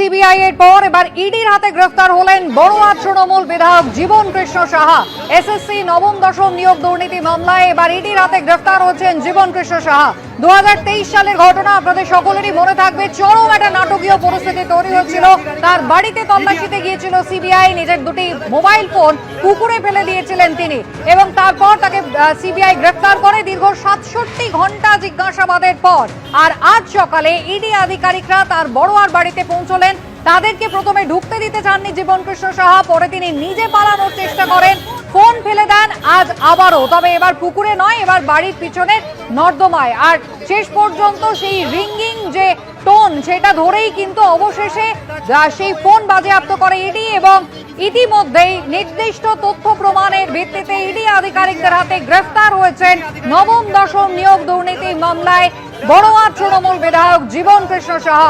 CBI এর পর এবার ইডির হাতে গ্রেফতার হলেন বড়ুয়া তৃণমূল বিধায়ক জীবন কৃষ্ণ সাহা। এসএসসি নবম দশম নিয়োগ দুর্নীতি মামলায় এবার ইডির হাতে গ্রেফতার হচ্ছেন জীবন কৃষ্ণ সাহা। 2023 সালের ঘটনা আপনাদের সকলেরই মনে থাকবে। চরম একটা নাটকীয় পরিস্থিতি তৈরি হচ্ছিল। তার বাড়িতে তল্লাশিতে গিয়েছিল সিবিআই। নিজের দুটি মোবাইল ফোন পুকুরে ফেলে দিয়েছিলেন তিনি এবং তারপর তাকে সিবিআই গ্রেফতার করে দীর্ঘ 67 ঘন্টা জিজ্ঞাসাবাদের পর। আর আজ সকালে ইডি আধিকারিকরা তার বড়ুয়ার বাড়িতে পৌঁছলেন। তাদেরকে প্রথমে ঢুকতে দিতে চাননি জীবন কৃষ্ণ সাহা, পরে তিনি নিজে পালানোর চেষ্টা করেন, ফোন ফেলে দেন আজ আবারও। তবে এবার পুকুরে নয়, এবার বাড়ির পিছনে নর্দমায়। আর শেষ পর্যন্ত সেই রিঙ্গিং যে টোন সেটা ধরেই কিন্তু অবশেষে সেই ফোন বাজেয়াপ্ত করে ইডি এবং ইতিমধ্যেই নির্দিষ্ট তথ্য প্রমাণের ভিত্তিতে ইডি আধিকারিকদের হাতে গ্রেফতার হয়েছেন নবম দশম নিয়োগ দুর্নীতি মামলায় বড়ুয়া তৃণমূল বিধায়ক জীবন কৃষ্ণ সাহা।